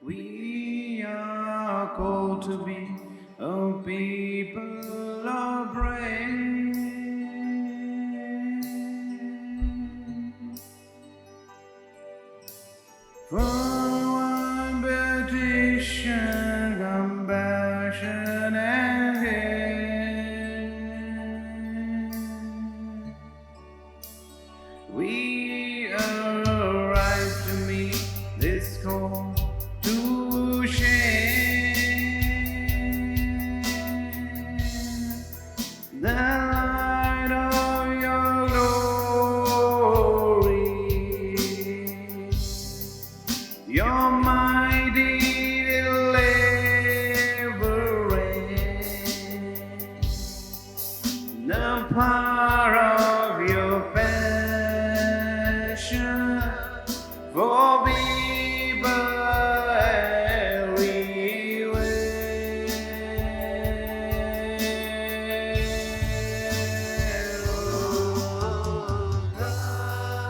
We are called to be a people of praise. For one petition, compassion, and care. We arise to meet this call to share the light of your glory, your mighty deliverance, the power of your passion for people everywhere.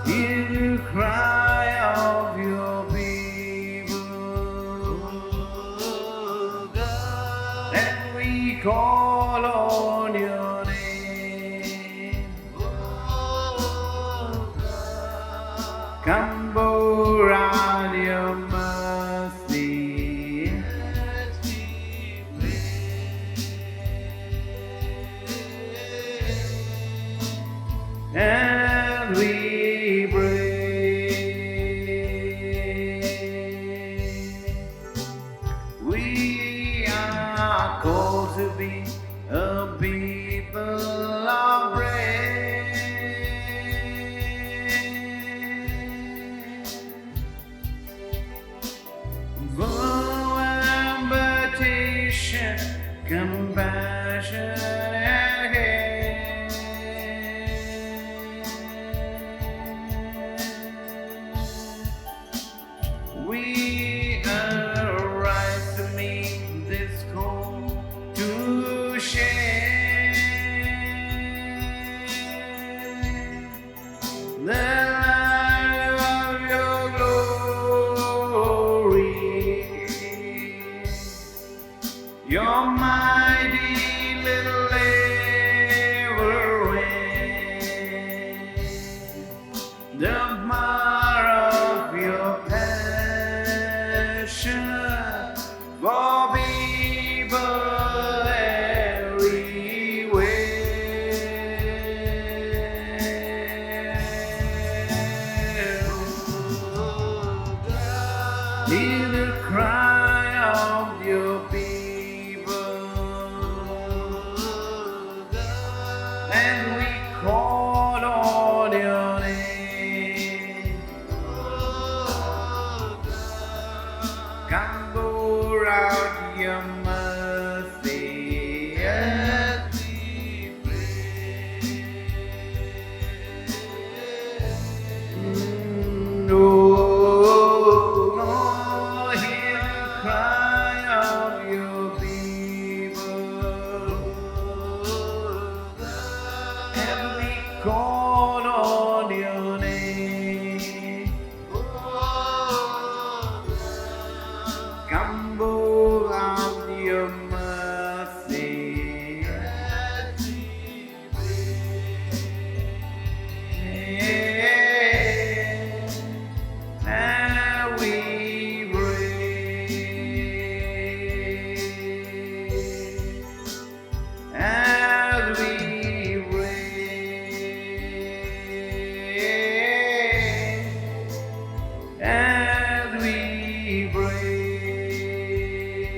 Hear the cry of your people, and we call on your name. Come pour out your mercy, and we pray. We are called to be a people of praise. For ambition, compassion, and care. We arise to meet this call to share the light of your glory, your mighty deliverance, the power of your passion for people everywhere. Hear the cry of your people, and we call on your name. Come pour out your mercy as we pray. Oh, hear the cry of your people, and we call on your name. Come pour out your mercy as we pray. And we pray. As we pray. As we pray.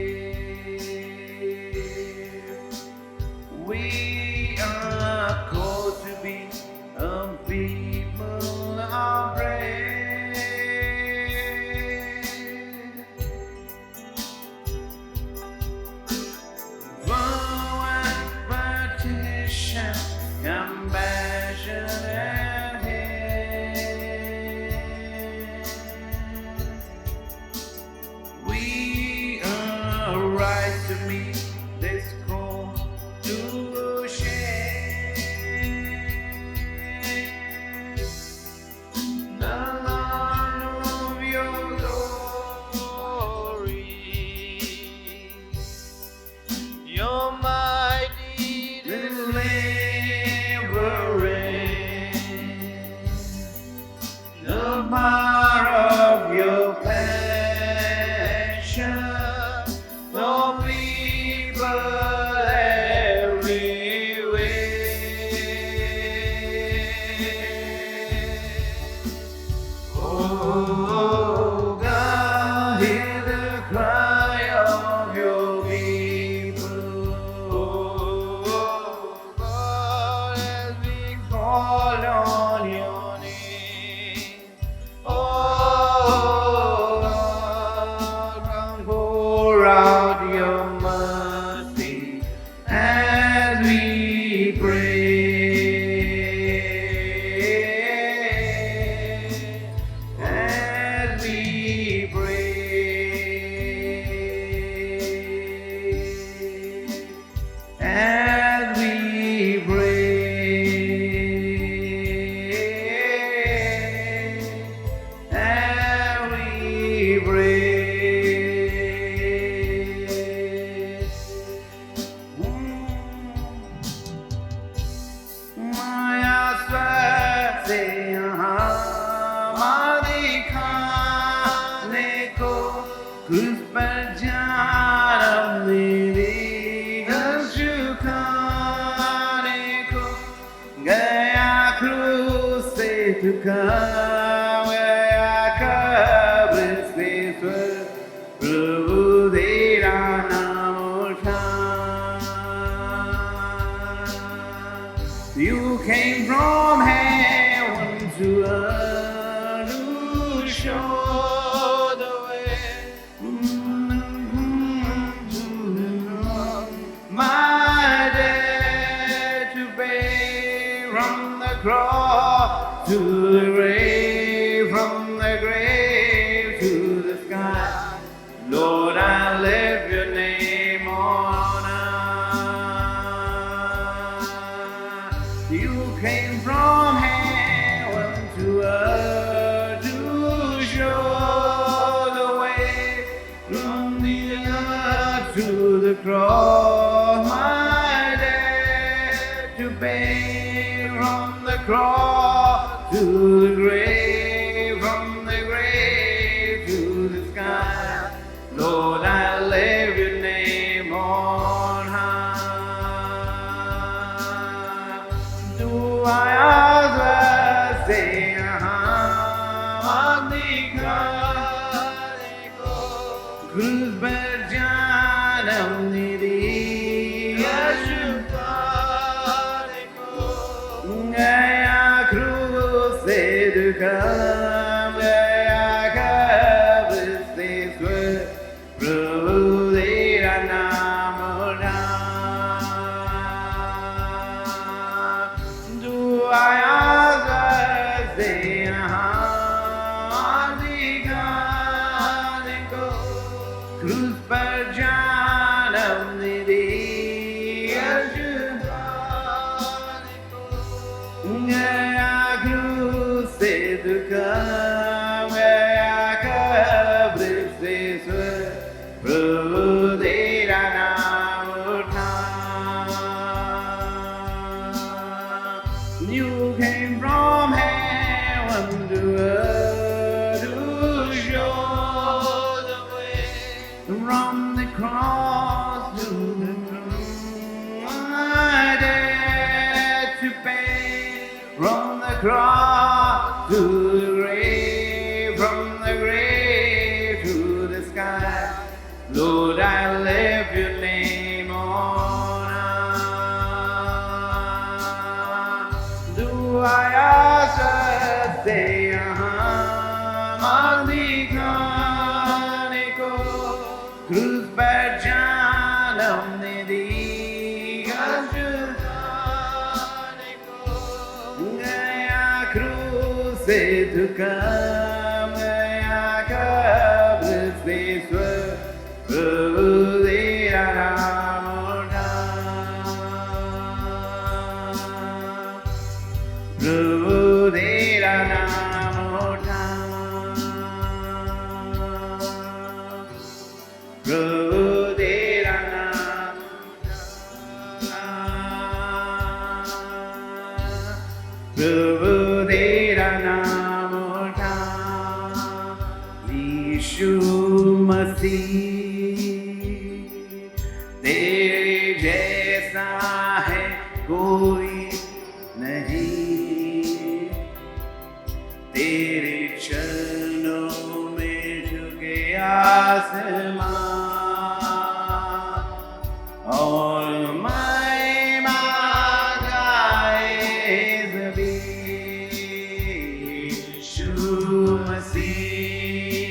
पर जानम मेरी गश्र खाने को गया क्रूस से झुका गया कब्र से स्वर प्रभु तेरा नाम उठा You came from heaven to earth to show the way my debt to pay from the cross to the grave, from the grave to the sky. Lord, I lift your name on high. You came from heaven to earth to show the way, from the earth to the cross, my debt to pay, from the cross to the grave, from the grave to the sky. Lord, I lift your name on high. Do I ask say Cruz per janam nidhi ashupane ko gaya cruz se dukha gaya kabr se swar prabhu tera naam uthha duaya se Cruz per janam nidhi ashupane ko gaya cruz se dukha gaya kabr se swar prabhu tera naam uthha You came from heaven to earth to show from the cross to the cross, my debt to pay, from the cross to the grave, from the grave to the sky. Lord, I lift your name on high. Do I ask say Cruz per janam nidhi ashupane ko gaya cruz se dukha gaya kabr se swar prabhu tera naam uthha prabhu tera naam uthha Prabhu tera naam Prabhu tera naam uthha Yishu Masih तेरे जैसा है कोई नहीं तेरे चरणों में झुके आसमां और महिमा गाए ज़मीन यीशु मसीह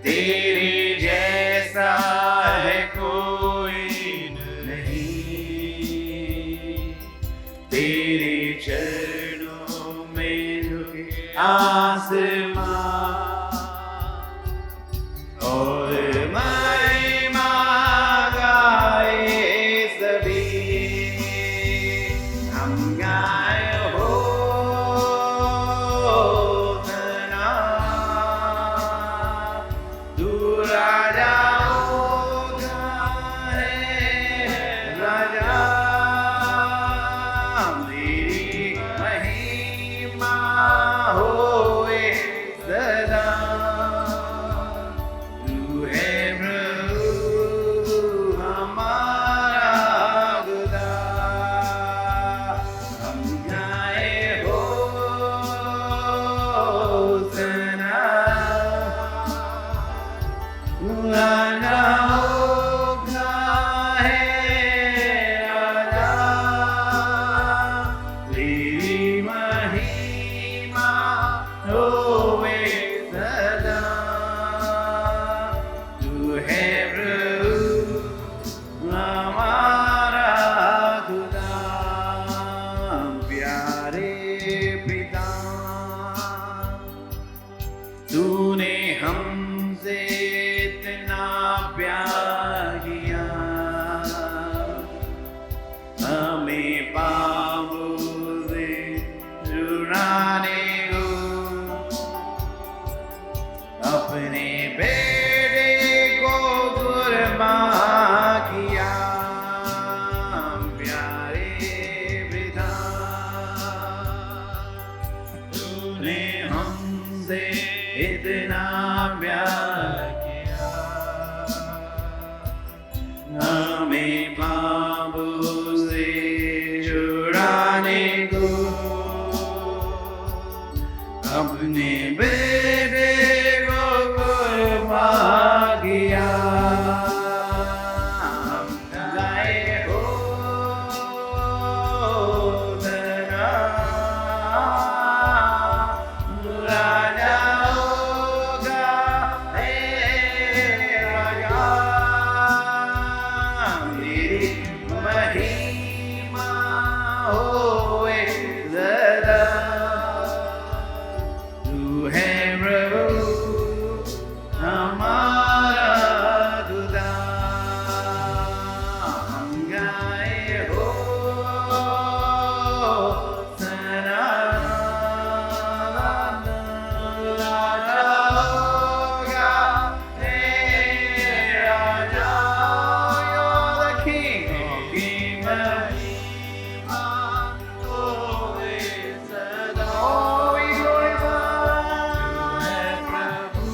तेरे जैसा है कोई नहीं तेरे चरणों में झुके आसमां और महिमा गाए सभी हम गाए होसना तू राजा होता है राजा मेरी महिमा होए सदा राजा होगा है राजा, तेरी महिमा होवे सदा। तू है प्रभु हमारा खुदा, प्यारे पिता। तूने हमसे इतना प्यार किया, हमें पापों से छुड़ाने को अपने बेटे को कुर्बान किया, प्यारे पिता। तूने हमसे इतना प्यार किया, हमें पापों से छुड़ाने को अपने बेटे को कुर्बान किया। हम गाए हो तेरा राजा होगा हे राजा, तेरी महिमा होवे सदा। तू है प्रभु हमारा खुदा, हम गाए हो सना। राजा होगा हे राजा, you're the king की महिमा होवे सदा। We glorify प्रभु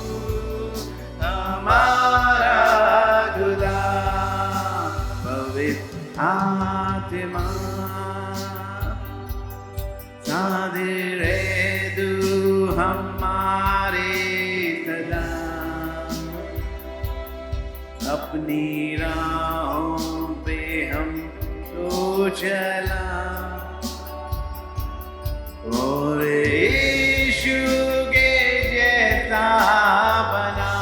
हमारा खुदा, पवित्र आत्मा साथ रहे तू हमारे सदा, अपनी राहों पे हम तो चला, और यीशु के जैसा बना।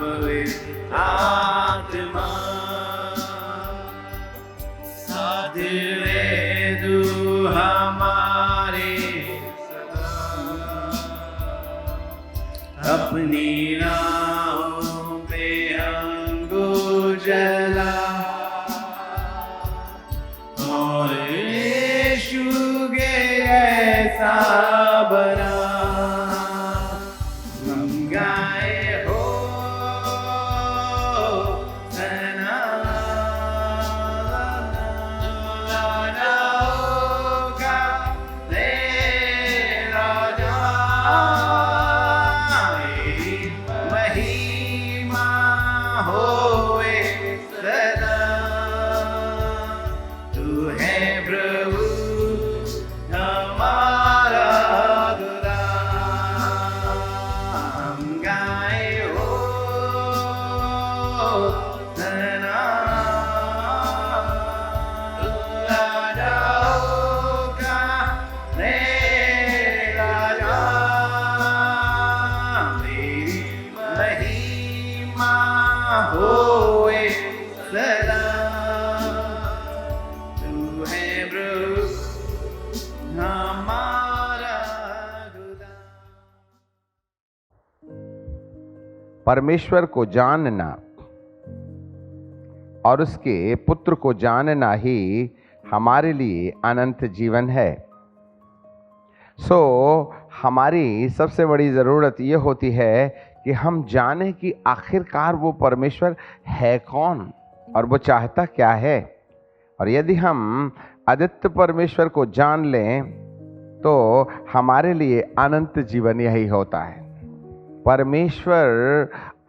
पवित्र आत्मा साथ रहे तू हमारे सदा, अपनी राहों पे हमको चला, और यीशु के जैसा बना। हम गाए हो सना। राजा होगा हे राजा, तेरी महिमा होवे सदा। तू है प्रभु हमारा खुदा, हम गाए हो सना। राजा होगा हे राजा, तेरी महिमा होवे सदा। तू है प्रभु हमारा खुदा। परमेश्वर को जानना और उसके पुत्र को जानना ही हमारे लिए अनंत जीवन है। सो हमारी सबसे बड़ी ज़रूरत ये होती है कि हम जाने कि आखिरकार वो परमेश्वर है कौन और वो चाहता क्या है। और यदि हम अद्वितीय परमेश्वर को जान लें तो हमारे लिए अनंत जीवन यही होता है। परमेश्वर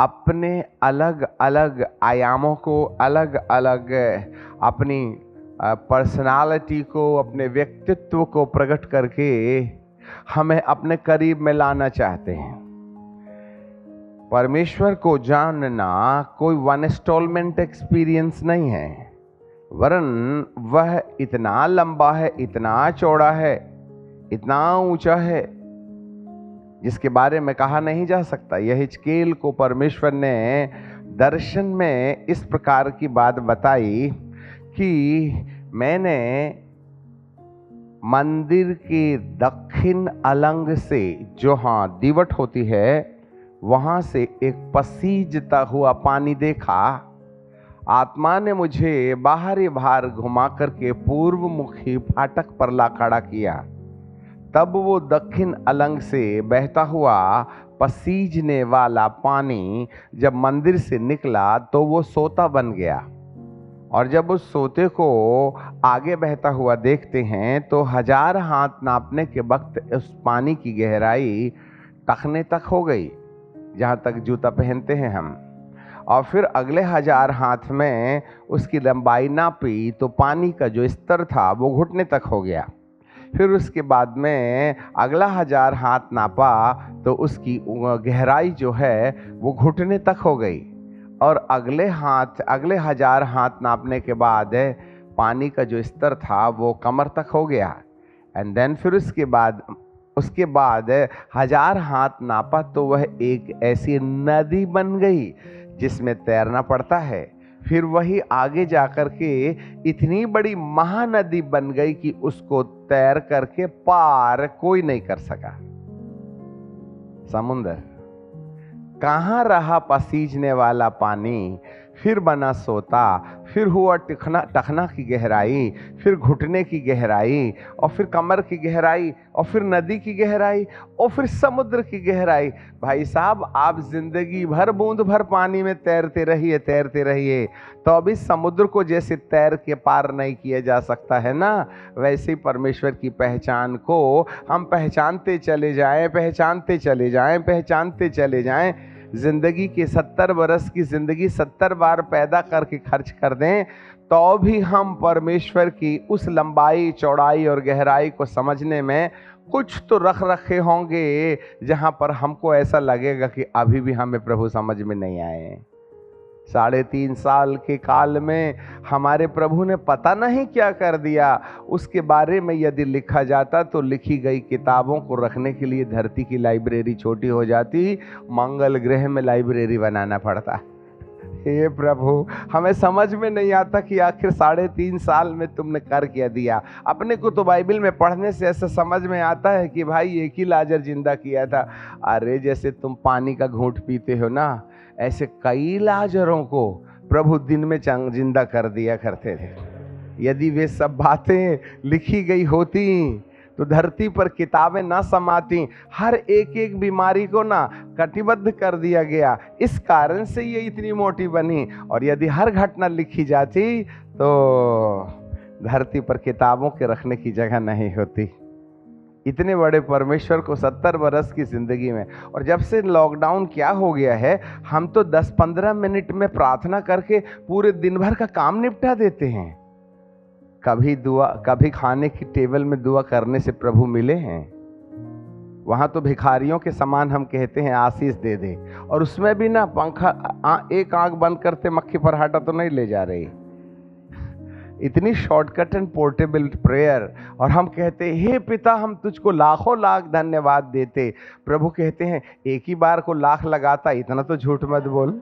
अपने अलग अलग आयामों को, अलग अलग अपनी पर्सनालिटी को, अपने व्यक्तित्व को प्रकट करके हमें अपने करीब में लाना चाहते हैं। परमेश्वर को जानना कोई वन इंस्टॉलमेंट एक्सपीरियंस नहीं है, वरन वह इतना लंबा है, इतना चौड़ा है, इतना ऊंचा है, जिसके बारे में कहा नहीं जा सकता। यह हिजकेल को परमेश्वर ने दर्शन में इस प्रकार की बात बताई कि मैंने मंदिर के दक्षिण अलंग से, जो दीवट होती है, वहां से एक पसीजता हुआ पानी देखा। आत्मा ने मुझे बाहरी बाहर घुमा करके पूर्व मुखी फाटक पर ला खड़ा किया। तब वो दक्षिण अलंग से बहता हुआ पसीजने वाला पानी जब मंदिर से निकला तो वो सोता बन गया। और जब उस सोते को आगे बहता हुआ देखते हैं तो 1000 हाथ नापने के वक्त उस पानी की गहराई टखने तक हो गई, जहाँ तक जूता पहनते हैं हम। और फिर अगले 1000 हाथ में उसकी लंबाई नापी तो पानी का जो स्तर था वो घुटने तक हो गया। फिर उसके बाद में अगला 1000 हाथ नापा तो उसकी गहराई जो है वो घुटने तक हो गई। और अगले 1000 हाथ नापने के बाद पानी का जो स्तर था वो कमर तक हो गया। एंड देन फिर उसके बाद 1000 हाथ नापा तो वह एक ऐसी नदी बन गई जिसमें तैरना पड़ता है। फिर वही आगे जाकर के इतनी बड़ी महानदी बन गई कि उसको तैर करके पार कोई नहीं कर सका। समुद्र कहाँ रहा पसीजने वाला पानी, फिर बना सोता, फिर हुआ टखना की गहराई, फिर घुटने की गहराई, और फिर कमर की गहराई, और फिर नदी की गहराई, और फिर समुद्र की गहराई। भाई साहब, आप जिंदगी भर बूंद भर पानी में तैरते रहिए तो अभी समुद्र को जैसे तैर के पार नहीं किया जा सकता है ना, वैसे ही परमेश्वर की पहचान को हम पहचानते चले जाएं। जिंदगी के 70 बरस की जिंदगी 70 बार पैदा करके खर्च कर दें तो भी हम परमेश्वर की उस लंबाई, चौड़ाई और गहराई को समझने में कुछ तो रख रखे होंगे जहां पर हमको ऐसा लगेगा कि अभी भी हमें प्रभु समझ में नहीं आए। 3.5 साल के काल में हमारे प्रभु ने पता नहीं क्या कर दिया। उसके बारे में यदि लिखा जाता तो लिखी गई किताबों को रखने के लिए धरती की लाइब्रेरी छोटी हो जाती, मंगल ग्रह में लाइब्रेरी बनाना पड़ता। हे प्रभु, हमें समझ में नहीं आता कि आखिर 3.5 साल में तुमने कर क्या दिया। अपने को तो बाइबल में पढ़ने से ऐसा समझ में आता है कि भाई एक ही लाजर जिंदा किया था। अरे जैसे तुम पानी का घूंट पीते हो ना, ऐसे कई लाजरों को प्रभु दिन में जिंदा कर दिया करते थे। यदि वे सब बातें लिखी गई होती तो धरती पर किताबें ना समाती। हर एक बीमारी को ना कटिबद्ध कर दिया गया, इस कारण से ये इतनी मोटी बनी। और यदि हर घटना लिखी जाती तो धरती पर किताबों के रखने की जगह नहीं होती। इतने बड़े परमेश्वर को 70 बरस की जिंदगी में, और जब से लॉकडाउन क्या हो गया है, हम तो 10-15 मिनट में प्रार्थना करके पूरे दिन भर का काम निपटा देते हैं। कभी खाने की टेबल में दुआ करने से प्रभु मिले हैं? वहां तो भिखारियों के समान हम कहते हैं आशीष दे दे, और उसमें भी ना पंखा एक आंख बंद करते मक्खी पर हाटा तो नहीं ले जा रही। इतनी शॉर्टकट एंड पोर्टेबल प्रेयर, और हम कहते हैं हे पिता, हम तुझको लाखों लाख धन्यवाद देते। प्रभु कहते हैं एक ही बार को लाख लगाता, इतना तो झूठ मत बोल।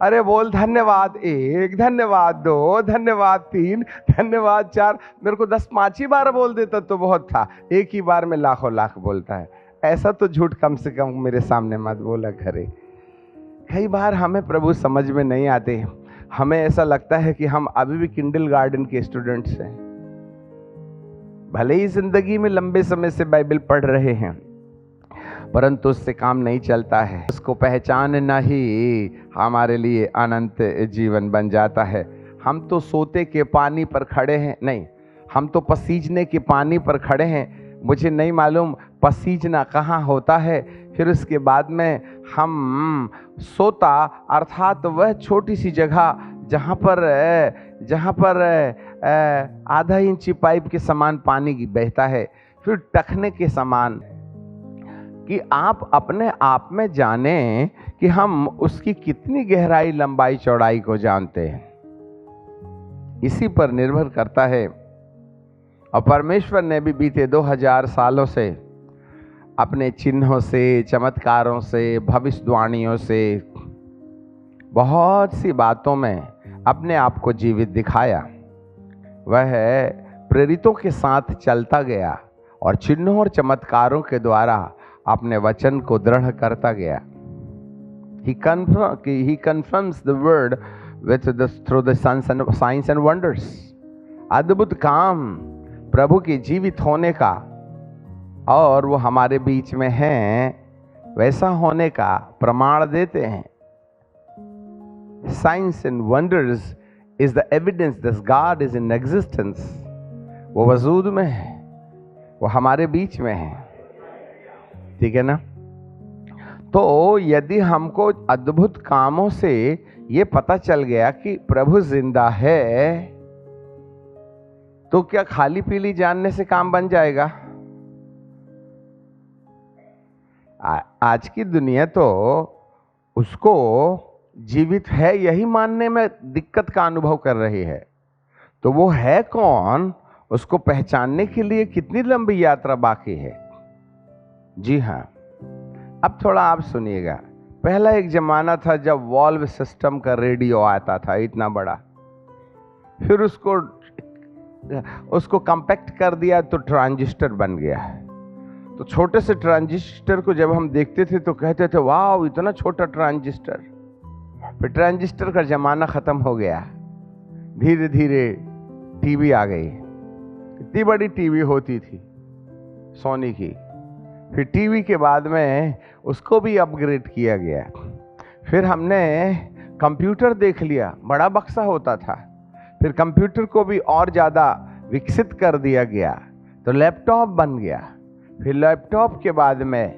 अरे बोल धन्यवाद 1, धन्यवाद 2, धन्यवाद 3, धन्यवाद 4। मेरे को 10-5 ही बार बोल देता तो बहुत था, एक ही बार में लाखों लाख बोलता है। ऐसा तो झूठ कम से कम मेरे सामने मत बोला करे। कई बार हमें प्रभु समझ में नहीं आते। हमें ऐसा लगता है कि हम अभी भी किंडल गार्डन के स्टूडेंट्स हैं। भले ही जिंदगी में लंबे समय से बाइबल पढ़ रहे हैं, परंतु उससे काम नहीं चलता है। उसको पहचानना ही हमारे लिए अनंत जीवन बन जाता है। हम तो सोते के पानी पर खड़े हैं, नहीं, हम तो पसीजने के पानी पर खड़े हैं। मुझे नहीं मालूम पसीजना कहाँ होता है। फिर उसके बाद में हम सोता, अर्थात वह छोटी सी जगह जहाँ पर आधा इंची पाइप के समान पानी बहता है, फिर टखने के समान कि आप अपने आप में जाने कि हम उसकी कितनी गहराई, लंबाई, चौड़ाई को जानते हैं। इसी पर निर्भर करता है। और परमेश्वर ने भी बीते 2000 सालों से अपने चिन्हों से, चमत्कारों से, भविष्यवाणियों से, बहुत सी बातों में अपने आप को जीवित दिखाया। वह प्रेरितों के साथ चलता गया और चिन्हों और चमत्कारों के द्वारा अपने वचन को दृढ़ करता गया। He confirms the word through the signs and wonders. अद्भुत काम प्रभु के जीवित होने का और वो हमारे बीच में हैं, वैसा होने का प्रमाण देते हैं। Signs and wonders is the evidence that God is in existence. वो वजूद में है, वो हमारे बीच में है। ठीक है ना? तो यदि हमको अद्भुत कामों से ये पता चल गया कि प्रभु जिंदा है, तो क्या खाली पीली जानने से काम बन जाएगा? आज की दुनिया तो उसको जीवित है यही मानने में दिक्कत का अनुभव कर रही है। तो वो है कौन, उसको पहचानने के लिए कितनी लंबी यात्रा बाकी है। जी हाँ, अब थोड़ा आप सुनिएगा। पहला एक जमाना था जब वॉल्व सिस्टम का रेडियो आता था इतना बड़ा, फिर उसको कंपैक्ट कर दिया तो ट्रांजिस्टर बन गया। तो छोटे से ट्रांजिस्टर को जब हम देखते थे तो कहते थे वाह इतना छोटा ट्रांजिस्टर। फिर ट्रांजिस्टर का जमाना खत्म हो गया, धीरे धीरे टीवी आ गई। इतनी बड़ी टीवी होती थी सोनी की। फिर टीवी के बाद में उसको भी अपग्रेड किया गया। फिर हमने कंप्यूटर देख लिया, बड़ा बक्सा होता था। फिर कंप्यूटर को भी और ज़्यादा विकसित कर दिया गया तो लैपटॉप बन गया। फिर लैपटॉप के बाद में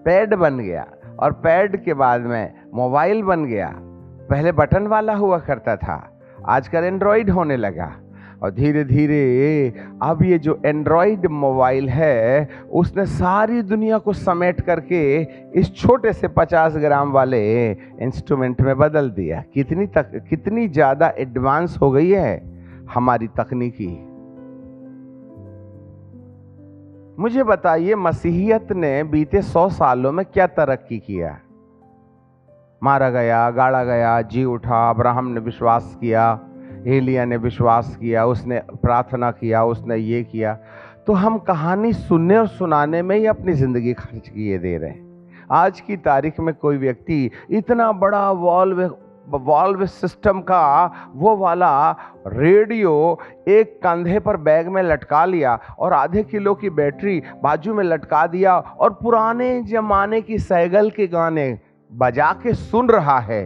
पैड बन गया और पैड के बाद में मोबाइल बन गया। पहले बटन वाला हुआ करता था, आजकल एंड्रॉइड होने लगा। और धीरे धीरे अब ये जो एंड्रॉइड मोबाइल है उसने सारी दुनिया को समेट करके इस छोटे से 50 ग्राम वाले इंस्ट्रूमेंट में बदल दिया। कितनी ज़्यादा एडवांस हो गई है हमारी तकनीकी। मुझे बताइए मसीहियत ने बीते 100 सालों में क्या तरक्की किया? मारा गया, गाड़ा गया, जी उठा, अब्राहम ने विश्वास किया, एलिया ने विश्वास किया, उसने प्रार्थना किया, उसने ये किया। तो हम कहानी सुनने और सुनाने में ही अपनी ज़िंदगी खर्च किए दे रहे हैं। आज की तारीख में कोई व्यक्ति इतना बड़ा वॉल्व सिस्टम का वो वाला रेडियो एक कंधे पर बैग में लटका लिया और आधे किलो की बैटरी बाजू में लटका दिया और पुराने ज़माने की सैगल के गाने बजा के सुन रहा है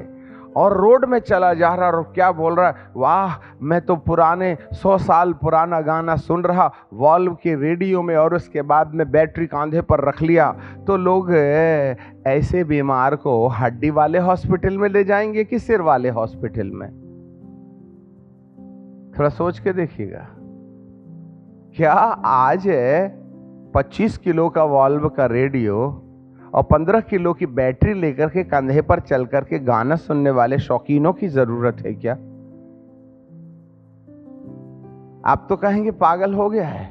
और रोड में चला जा रहा और क्या बोल रहा है, वाह मैं तो पुराने 100 साल पुराना गाना सुन रहा वॉल्व के रेडियो में, और उसके बाद में बैटरी कांधे पर रख लिया। तो लोग ऐसे बीमार को हड्डी वाले हॉस्पिटल में ले जाएंगे कि सिर वाले हॉस्पिटल में? थोड़ा सोच के देखिएगा। क्या आज 25 किलो का वॉल्व का रेडियो और 15 किलो की बैटरी लेकर के कंधे पर चल करके गाना सुनने वाले शौकीनों की जरूरत है क्या? आप तो कहेंगे पागल हो गया है,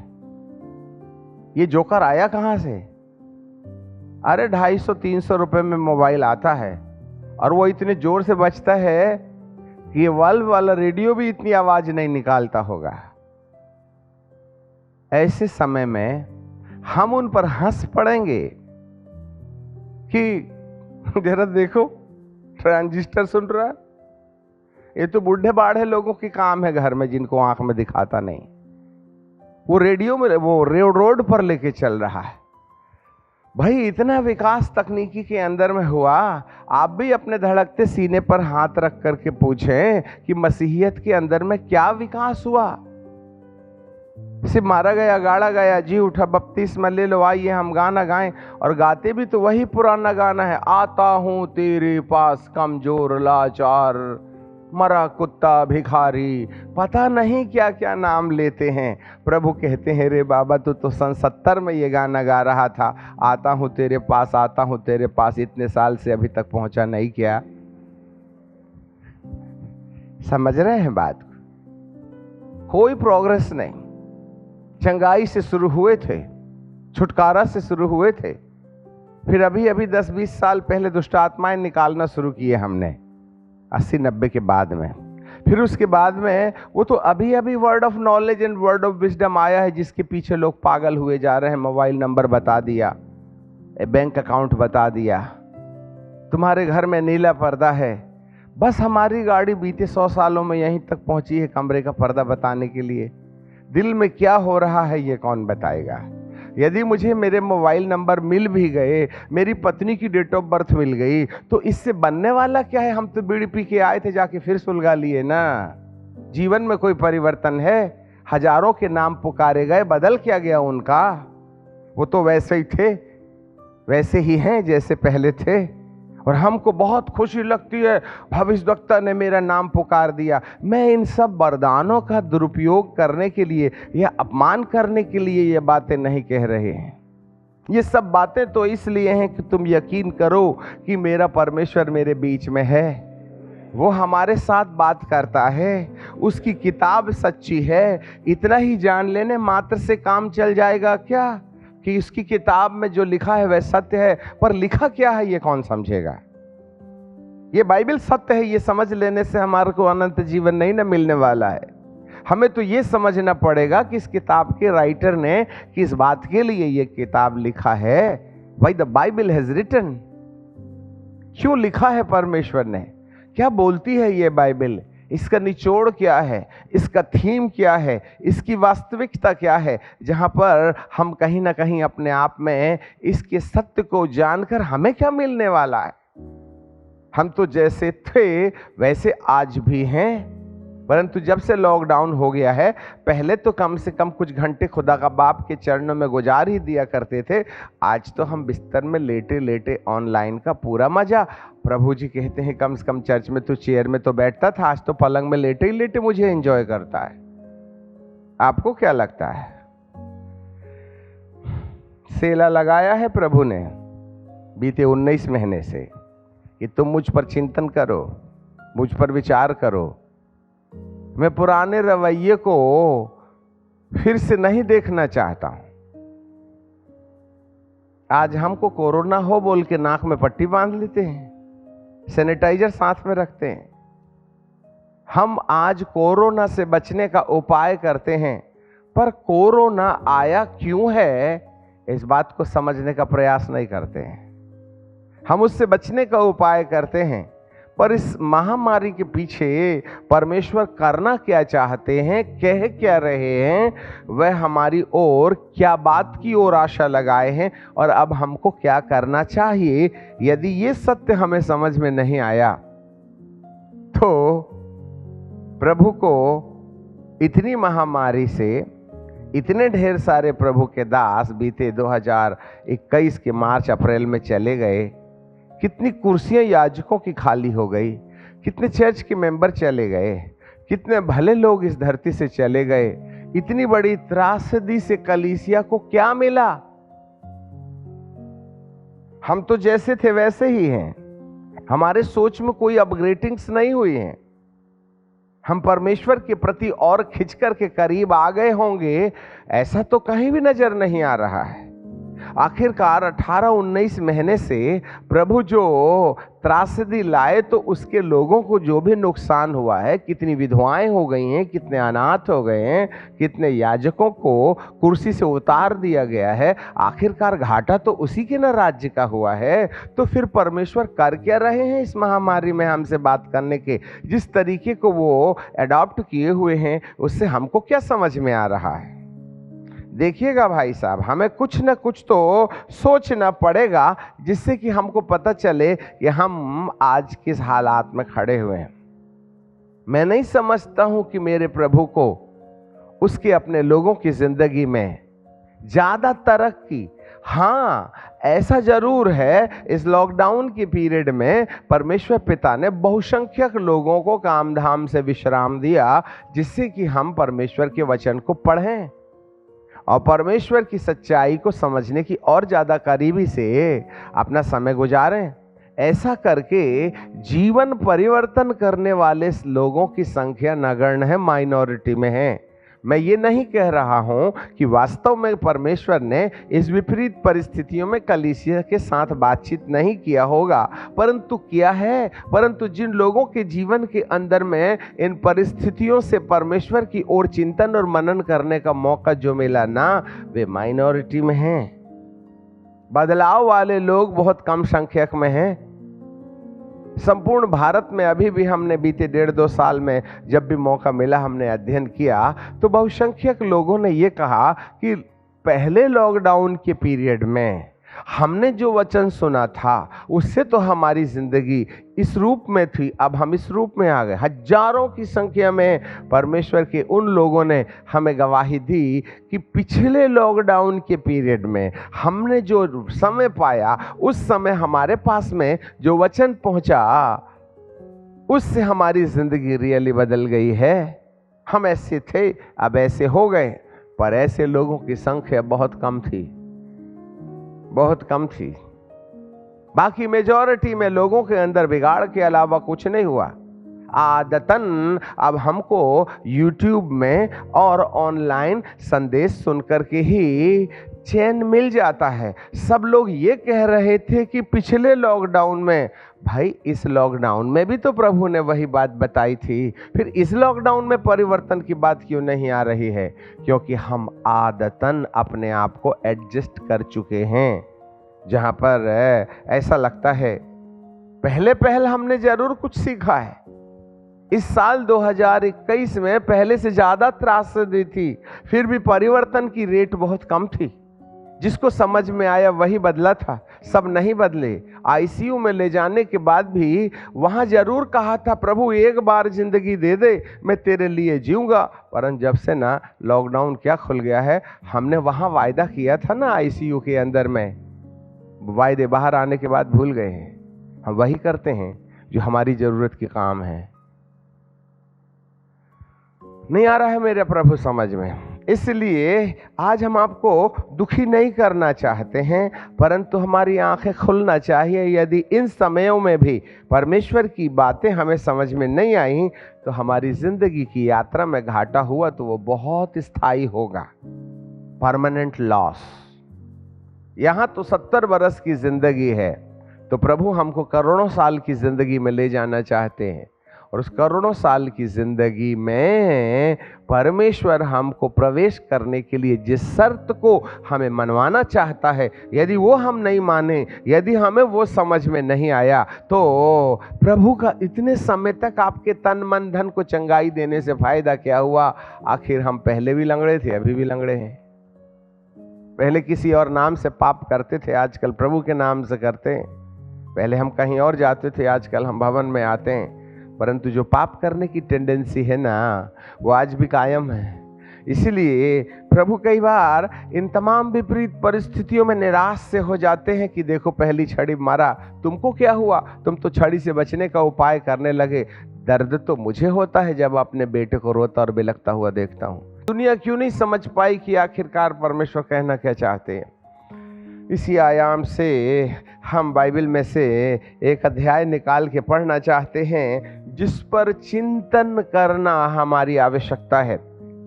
ये जोकर आया कहां से? अरे 250-300 रुपए में मोबाइल आता है और वो इतने जोर से बजता है कि ये वॉल्व वाला रेडियो भी इतनी आवाज नहीं निकालता होगा। ऐसे समय में हम उन पर हंस पड़ेंगे कि जरा देखो ट्रांजिस्टर सुन रहा है। ये तो बूढ़े बाढ़े लोगों की काम है घर में, जिनको आंख में दिखाता नहीं। वो रेडियो में वो रोड पर लेके चल रहा है। भाई इतना विकास तकनीकी के अंदर में हुआ, आप भी अपने धड़कते सीने पर हाथ रख करके पूछें कि मसीहियत के अंदर में क्या विकास हुआ? सिर्फ मारा गया, गाड़ा गया, जी उठा, बपतिस्मा ले लो, आइए हम गाना गाएं, और गाते भी तो वही पुराना गाना है, आता हूं तेरे पास कमजोर लाचार, मरा कुत्ता, भिखारी, पता नहीं क्या क्या नाम लेते हैं। प्रभु कहते हैं, रे बाबा तू तो सन 70 में ये गाना गा रहा था, आता हूँ तेरे पास, आता हूँ तेरे पास, इतने साल से अभी तक पहुंचा नहीं क्या? समझ रहे हैं बात? कोई प्रोग्रेस नहीं। चंगाई से शुरू हुए थे, छुटकारा से शुरू हुए थे, फिर अभी अभी 10-20 साल पहले दुष्ट आत्माएं निकालना शुरू किए हमने, 80-90 के बाद में। फिर उसके बाद में वो तो अभी अभी word of knowledge and word of wisdom आया है, जिसके पीछे लोग पागल हुए जा रहे हैं। मोबाइल नंबर बता दिया, बैंक अकाउंट बता दिया, तुम्हारे घर में नीला पर्दा है। बस हमारी गाड़ी बीते 100 सालों में यहीं तक पहुंची है कमरे का पर्दा बताने के लिए। दिल में क्या हो रहा है ये कौन बताएगा? यदि मुझे मेरे मोबाइल नंबर मिल भी गए, मेरी पत्नी की डेट ऑफ बर्थ मिल गई, तो इससे बनने वाला क्या है? हम तो बीड़ी पी के आए थे, जाके फिर सुलगा लिए ना। जीवन में कोई परिवर्तन है? हजारों के नाम पुकारे गए, बदल क्या गया उनका? वो तो वैसे ही थे, वैसे ही हैं जैसे पहले थे। और हमको बहुत खुशी लगती है, भविष्यवक्ता ने मेरा नाम पुकार दिया। मैं इन सब वरदानों का दुरुपयोग करने के लिए या अपमान करने के लिए ये बातें नहीं कह रहे हैं। ये सब बातें तो इसलिए हैं कि तुम यकीन करो कि मेरा परमेश्वर मेरे बीच में है, वो हमारे साथ बात करता है, उसकी किताब सच्ची है। इतना ही जान लेने मात्र से काम चल जाएगा क्या कि इसकी किताब में जो लिखा है वह सत्य है, पर लिखा क्या है ये कौन समझेगा? ये बाइबल सत्य है, ये समझ लेने से हमारे को अनंत जीवन नहीं ना मिलने वाला है। हमें तो ये समझना पड़ेगा कि इस किताब के राइटर ने किस बात के लिए ये किताब लिखा है। Why the Bible has written, क्यों लिखा है परमेश्वर ने, क्या बोलती है ये बाइबल, इसका निचोड़ क्या है, इसका थीम क्या है, इसकी वास्तविकता क्या है, जहां पर हम कहीं ना कहीं अपने आप में इसके सत्य को जानकर हमें क्या मिलने वाला है। हम तो जैसे थे वैसे आज भी हैं, परंतु जब से लॉकडाउन हो गया है, पहले तो कम से कम कुछ घंटे खुदा का बाप के चरणों में गुजार ही दिया करते थे। आज तो हम बिस्तर में लेटे लेटे ऑनलाइन का पूरा मजा। प्रभु जी कहते हैं कम से कम चर्च में तो चेयर में तो बैठता था, आज तो पलंग में लेटे ही लेटे मुझे एंजॉय करता है। आपको क्या लगता है? सेला लगाया है प्रभु ने बीते 19 महीने से कि तुम मुझ पर चिंतन करो, मुझ पर विचार करो। मैं पुराने रवैये को फिर से नहीं देखना चाहता हूं। आज हमको कोरोना हो बोल के नाक में पट्टी बांध लेते हैं, सैनिटाइजर साथ में रखते हैं। हम आज कोरोना से बचने का उपाय करते हैं, पर कोरोना आया क्यों है इस बात को समझने का प्रयास नहीं करते हैं। हम उससे बचने का उपाय करते हैं, पर इस महामारी के पीछे परमेश्वर करना क्या चाहते हैं, कह क्या रहे हैं, वह हमारी ओर क्या बात की ओर आशा लगाए हैं और अब हमको क्या करना चाहिए। यदि ये सत्य हमें समझ में नहीं आया तो प्रभु को इतनी महामारी से इतने ढेर सारे प्रभु के दास बीते 2021 के मार्च अप्रैल में चले गए। कितनी कुर्सियां याजकों की खाली हो गई, कितने चर्च के मेंबर चले गए, कितने भले लोग इस धरती से चले गए। इतनी बड़ी त्रासदी से कलीसिया को क्या मिला? हम तो जैसे थे वैसे ही हैं, हमारे सोच में कोई अपग्रेडिंग्स नहीं हुई है। हम परमेश्वर के प्रति और खिंचकर के करीब आ गए होंगे, ऐसा तो कहीं भी नजर नहीं आ रहा है। आखिरकार 18-19 महीने से प्रभु जो त्रासदी लाए, तो उसके लोगों को जो भी नुकसान हुआ है, कितनी विधवाएं हो गई हैं, कितने अनाथ हो गए हैं, कितने याजकों को कुर्सी से उतार दिया गया है, आखिरकार घाटा तो उसी के न राज्य का हुआ है। तो फिर परमेश्वर कर क्या रहे हैं इस महामारी में हमसे बात करने के? जिस तरीके को वो अडॉप्ट किए हुए हैं उससे हमको क्या समझ में आ रहा है? देखिएगा भाई साहब, हमें कुछ न कुछ तो सोचना पड़ेगा जिससे कि हमको पता चले कि हम आज किस हालात में खड़े हुए हैं। मैं नहीं समझता हूं कि मेरे प्रभु को उसके अपने लोगों की जिंदगी में ज्यादा तरक्की, हाँ, ऐसा जरूर है, इस लॉकडाउन के पीरियड में परमेश्वर पिता ने बहुसंख्यक लोगों को काम धाम से विश्राम दिया, जिससे कि हम परमेश्वर के वचन को पढ़ें और परमेश्वर की सच्चाई को समझने की और ज़्यादा करीबी से अपना समय गुजारें। ऐसा करके जीवन परिवर्तन करने वाले लोगों की संख्या नगण्य है, माइनॉरिटी में है। मैं ये नहीं कह रहा हूं कि वास्तव में परमेश्वर ने इस विपरीत परिस्थितियों में कलीसिया के साथ बातचीत नहीं किया होगा, परंतु किया है। परंतु जिन लोगों के जीवन के अंदर में इन परिस्थितियों से परमेश्वर की ओर चिंतन और मनन करने का मौका जो मिला ना, वे माइनॉरिटी में हैं। बदलाव वाले लोग बहुत कम संख्यक में हैं। संपूर्ण भारत में अभी भी हमने बीते 1.5-2 साल में जब भी मौका मिला हमने अध्ययन किया, तो बहुसंख्यक लोगों ने ये कहा कि पहले लॉकडाउन के पीरियड में हमने जो वचन सुना था उससे तो हमारी जिंदगी इस रूप में थी, अब हम इस रूप में आ गए। हजारों की संख्या में परमेश्वर के उन लोगों ने हमें गवाही दी कि पिछले लॉकडाउन के पीरियड में हमने जो समय पाया, उस समय हमारे पास में जो वचन पहुंचा, उससे हमारी जिंदगी रियली बदल गई है। हम ऐसे थे, अब ऐसे हो गए। पर ऐसे लोगों की संख्या बहुत कम थी, बहुत कम थी। बाकी मेजॉरिटी में लोगों के अंदर बिगाड़ के अलावा कुछ नहीं हुआ। आदतन अब हमको YouTube में और ऑनलाइन संदेश सुनकर के ही चैन मिल जाता है। सब लोग ये कह रहे थे कि पिछले लॉकडाउन में, भाई इस लॉकडाउन में भी तो प्रभु ने वही बात बताई थी, फिर इस लॉकडाउन में परिवर्तन की बात क्यों नहीं आ रही है? क्योंकि हम आदतन अपने आप को एडजस्ट कर चुके हैं, जहां पर ऐसा लगता है पहले हमने जरूर कुछ सीखा है। इस साल 2021 में पहले से ज्यादा त्रासदी थी, फिर भी परिवर्तन की रेट बहुत कम थी। जिसको समझ में आया वही बदला था, सब नहीं बदले। आईसीयू में ले जाने के बाद भी वहां जरूर कहा था, प्रभु एक बार जिंदगी दे दे, मैं तेरे लिए जीऊंगा। परंतु जब से ना लॉकडाउन क्या खुल गया है, हमने वहां वायदा किया था ना आईसीयू के अंदर में, वायदे बाहर आने के बाद भूल गए हैं। हम वही करते हैं जो हमारी जरूरत के काम है। नहीं आ रहा है मेरे प्रभु समझ में, इसलिए आज हम आपको दुखी नहीं करना चाहते हैं, परंतु हमारी आंखें खुलना चाहिए। यदि इन समयों में भी परमेश्वर की बातें हमें समझ में नहीं आई, तो हमारी जिंदगी की यात्रा में घाटा हुआ तो वो बहुत स्थायी होगा, परमानेंट लॉस। यहां तो 70 बरस की जिंदगी है, तो प्रभु हमको करोड़ों साल की जिंदगी में ले जाना चाहते हैं। और उस करोड़ों साल की जिंदगी में परमेश्वर हमको प्रवेश करने के लिए जिस शर्त को हमें मनवाना चाहता है, यदि वो हम नहीं माने, यदि हमें वो समझ में नहीं आया, तो प्रभु का इतने समय तक आपके तन मन धन को चंगाई देने से फायदा क्या हुआ? आखिर हम पहले भी लंगड़े थे, अभी भी लंगड़े हैं। पहले किसी और नाम से पाप करते थे, आजकल प्रभु के नाम से करते हैं। पहले हम कहीं और जाते थे, आजकल हम भवन में आते हैं। परंतु जो पाप करने की टेंडेंसी है ना, वो आज भी कायम है। इसीलिए प्रभु कई बार इन तमाम विपरीत परिस्थितियों में निराश से हो जाते हैं कि देखो पहली छड़ी मारा, तुमको क्या हुआ? तुम तो छड़ी से बचने का उपाय करने लगे। दर्द तो मुझे होता है जब अपने बेटे को रोता और बिलखता हुआ देखता हूँ। दुनिया क्यों नहीं समझ पाई कि आखिरकार परमेश्वर कहना क्या चाहते हैं। इसी आयाम से हम बाइबल में से एक अध्याय निकाल के पढ़ना चाहते हैं, जिस पर चिंतन करना हमारी आवश्यकता है।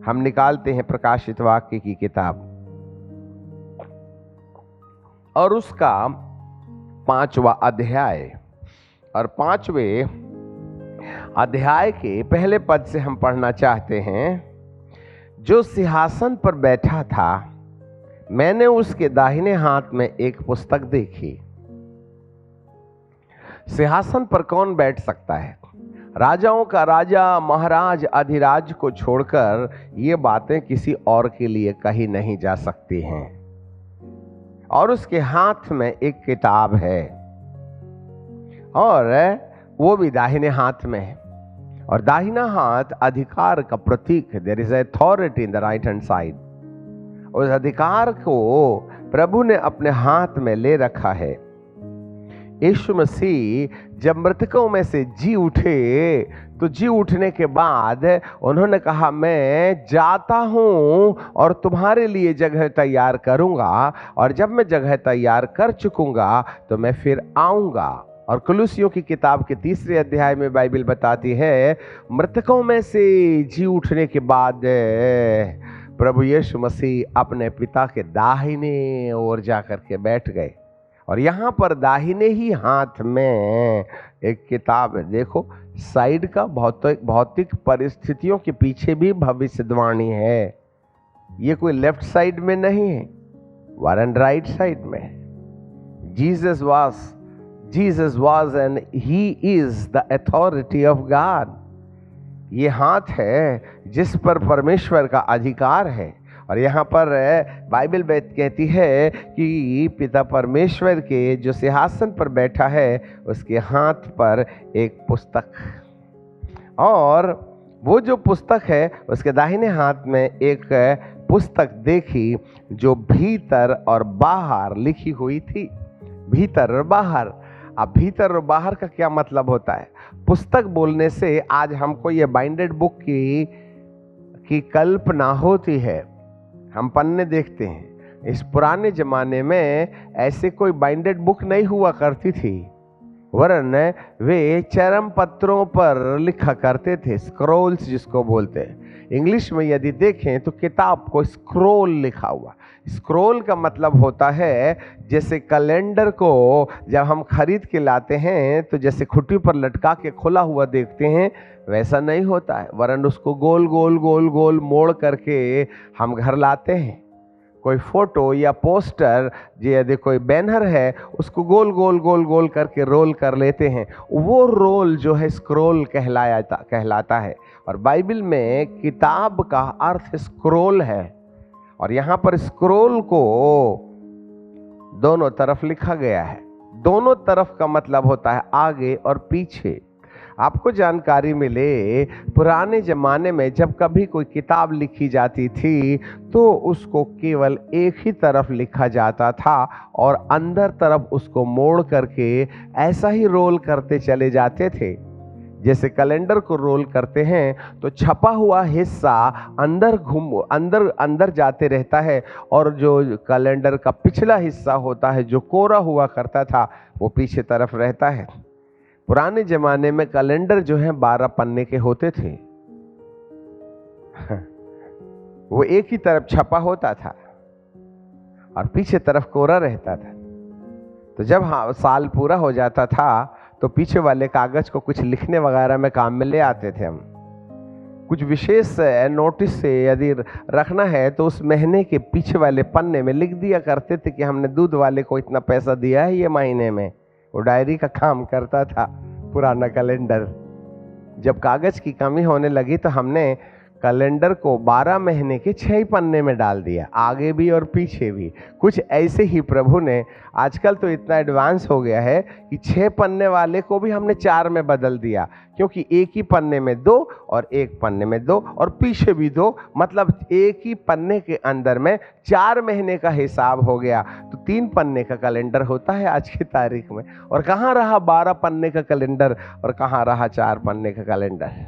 हम निकालते हैं प्रकाशित वाक्य की किताब और उसका 5वां अध्याय, और 5वें अध्याय के पहले पद से हम पढ़ना चाहते हैं। जो सिंहासन पर बैठा था, मैंने उसके दाहिने हाथ में एक पुस्तक देखी। सिंहासन पर कौन बैठ सकता है? राजाओं का राजा, महाराज, अधिराज को छोड़कर ये बातें किसी और के लिए कही नहीं जा सकती हैं। और उसके हाथ में एक किताब है, और वो भी दाहिने हाथ में है। और दाहिना हाथ अधिकार का प्रतीक है। There is authority in the right hand side. उस अधिकार को प्रभु ने अपने हाथ में ले रखा है। यीशु मसीह जब मृतकों में से जी उठे तो जी उठने के बाद उन्होंने कहा, मैं जाता हूं और तुम्हारे लिए जगह तैयार करूंगा, और जब मैं जगह तैयार कर चुकूंगा तो मैं फिर आऊंगा। और कुलुसियों की किताब के 3 अध्याय में बाइबल बताती है, मृतकों में से जी उठने के बाद प्रभु यीशु मसीह अपने पिता के दाहिने ओर जाकर के बैठ गए। और यहाँ पर दाहिने ही हाथ में एक किताब है। देखो, साइड का भौतिक परिस्थितियों के पीछे भी भविष्यवाणी है। ये कोई लेफ्ट साइड में नहीं है, वरन राइट साइड में। Jesus was and he is the authority of God। ये हाथ है जिस पर परमेश्वर का अधिकार है। और यहाँ पर बाइबल कहती है कि पिता परमेश्वर के जो सिंहासन पर बैठा है उसके हाथ पर एक पुस्तक, और वो जो पुस्तक है उसके दाहिने हाथ में एक पुस्तक देखी जो भीतर और बाहर लिखी हुई थी। भीतर और बाहर। अब भीतर और बाहर का क्या मतलब होता है? पुस्तक बोलने से आज हमको ये बाइंडेड बुक की कल्पना होती है। हम पन्ने देखते हैं। इस पुराने जमाने में ऐसे कोई बाइंडेड बुक नहीं हुआ करती थी, वरन वे चरम पत्रों पर लिखा करते थे, स्क्रोल्स जिसको बोलते हैं। इंग्लिश में यदि देखें तो किताब को स्क्रोल लिखा हुआ। स्क्रोल का मतलब होता है, जैसे कैलेंडर को जब हम खरीद के लाते हैं तो जैसे खुट्टी पर लटका के खुला हुआ देखते हैं, वैसा नहीं होता है, वरन उसको गोल गोल गोल गोल मोड़ करके हम घर लाते हैं। कोई फोटो या पोस्टर यदि कोई बैनर है, उसको गोल गोल गोल गोल करके रोल कर लेते हैं। वो रोल जो है स्क्रोल कहलाता है। और बाइबल में किताब का अर्थ स्क्रोल है। और यहाँ पर स्क्रोल को दोनों तरफ लिखा गया है। दोनों तरफ का मतलब होता है आगे और पीछे। आपको जानकारी मिले, पुराने ज़माने में जब कभी कोई किताब लिखी जाती थी तो उसको केवल एक ही तरफ लिखा जाता था और अंदर तरफ उसको मोड़ करके ऐसा ही रोल करते चले जाते थे। जैसे कैलेंडर को रोल करते हैं तो छपा हुआ हिस्सा अंदर जाते रहता है, और जो कैलेंडर का पिछला हिस्सा होता है जो कोरा हुआ करता था वो पीछे तरफ रहता है। पुराने जमाने में कैलेंडर जो है 12 पन्ने के होते थे। वो एक ही तरफ छपा होता था और पीछे तरफ कोरा रहता था। तो जब साल पूरा हो जाता था तो पीछे वाले कागज को कुछ लिखने वगैरह में काम में ले आते थे हम। कुछ विशेष नोटिस से यदि रखना है तो उस महीने के पीछे वाले पन्ने में लिख दिया करते थे कि हमने दूध वाले को इतना पैसा दिया है ये महीने में। वो डायरी का काम करता था पुराना कैलेंडर। जब कागज की कमी होने लगी तो हमने कैलेंडर को 12 महीने के 6 पन्ने में डाल दिया, आगे भी और पीछे भी। कुछ ऐसे ही प्रभु ने, आजकल तो इतना एडवांस हो गया है कि 6 पन्ने वाले को भी हमने 4 में बदल दिया, क्योंकि एक ही पन्ने में 2 और एक पन्ने में 2 और पीछे भी 2, मतलब एक ही पन्ने के अंदर में 4 महीने का हिसाब हो गया। तो 3 पन्ने का कैलेंडर होता है आज की तारीख में। और कहाँ रहा 12 पन्ने का कैलेंडर और कहाँ रहा 4 पन्ने का कैलेंडर?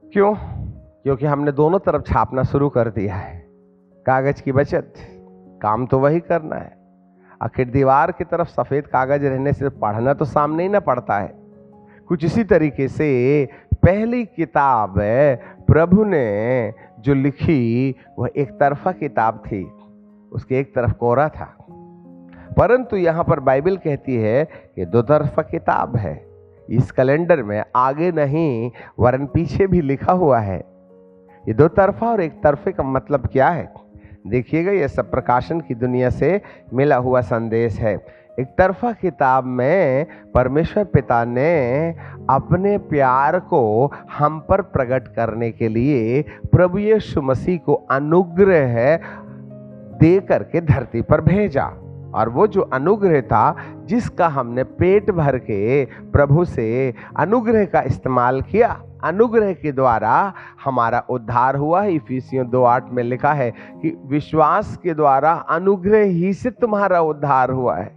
क्यों? क्योंकि हमने दोनों तरफ छापना शुरू कर दिया है। कागज की बचत, काम तो वही करना है। आखिर दीवार की तरफ सफ़ेद कागज रहने से पढ़ना तो सामने ही ना पड़ता है। कुछ इसी तरीके से पहली किताब प्रभु ने जो लिखी वह एक तरफा किताब थी, उसके एक तरफ कोरा था। परंतु यहाँ पर बाइबल कहती है कि 2 तरफा किताब है। इस कैलेंडर में आगे नहीं वरन पीछे भी लिखा हुआ है। ये 2 तरफा और एक तरफे का मतलब क्या है? देखिएगा, यह सब प्रकाशन की दुनिया से मिला हुआ संदेश है। एक तरफा किताब में परमेश्वर पिता ने अपने प्यार को हम पर प्रकट करने के लिए प्रभु यीशु मसीह को अनुग्रह दे करके धरती पर भेजा। और वो जो अनुग्रह था, जिसका हमने पेट भर के प्रभु से अनुग्रह का इस्तेमाल किया, अनुग्रह के द्वारा हमारा उद्धार हुआ है। इफिसियों 2:8 में लिखा है कि विश्वास के द्वारा अनुग्रह ही से तुम्हारा उद्धार हुआ है।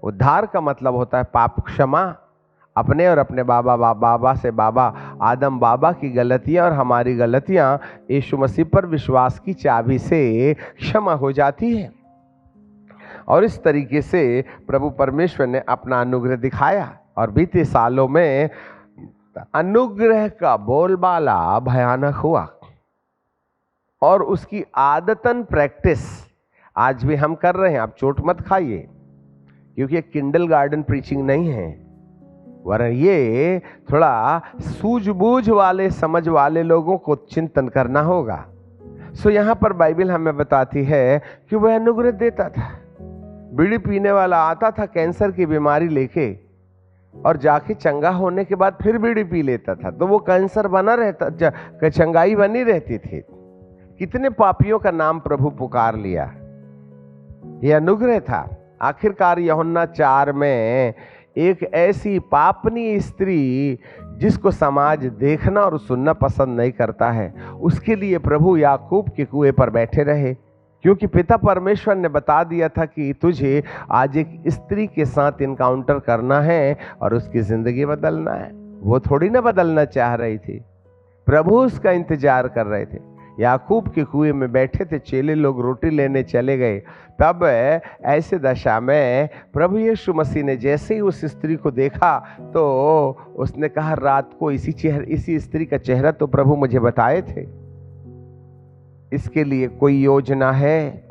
उद्धार का मतलब होता है पाप क्षमा, अपने और अपने बाबा से बाबा आदम बाबा की गलतियां और हमारी गलतियां यीशु मसीह पर विश्वास की चाबी से क्षमा हो जाती है। और इस तरीके से प्रभु परमेश्वर ने अपना अनुग्रह दिखाया और बीते सालों में अनुग्रह का बोलबाला भयानक हुआ और उसकी आदतन प्रैक्टिस आज भी हम कर रहे हैं। आप चोट मत खाइए, क्योंकि ये किंडल गार्डन प्रीचिंग नहीं है, वरन ये थोड़ा सूझबूझ वाले समझ वाले लोगों को चिंतन करना होगा। सो यहाँ पर बाइबल हमें बताती है कि वह अनुग्रह देता था। बीड़ी पीने वाला आता था कैंसर की बीमारी लेके और जाके चंगा होने के बाद फिर बीड़ी पी लेता था, तो वो कैंसर बना रहता, चंगाई बनी रहती थी। कितने पापियों का नाम प्रभु पुकार लिया, ये अनुग्रह था। आखिरकार यूहन्ना 4 में एक ऐसी पापनी स्त्री जिसको समाज देखना और सुनना पसंद नहीं करता है, उसके लिए प्रभु याकूब के कुएं पर बैठे रहे, क्योंकि पिता परमेश्वर ने बता दिया था कि तुझे आज एक स्त्री के साथ इनकाउंटर करना है और उसकी जिंदगी बदलना है। वो थोड़ी ना बदलना चाह रही थी, प्रभु उसका इंतजार कर रहे थे। याकूब के कुएं में बैठे थे, चेले लोग रोटी लेने चले गए। तब ऐसे दशा में प्रभु यीशु मसीह ने जैसे ही उस स्त्री को देखा तो उसने कहा, रात को इसी स्त्री का चेहरा तो प्रभु मुझे बताए थे, इसके लिए कोई योजना है।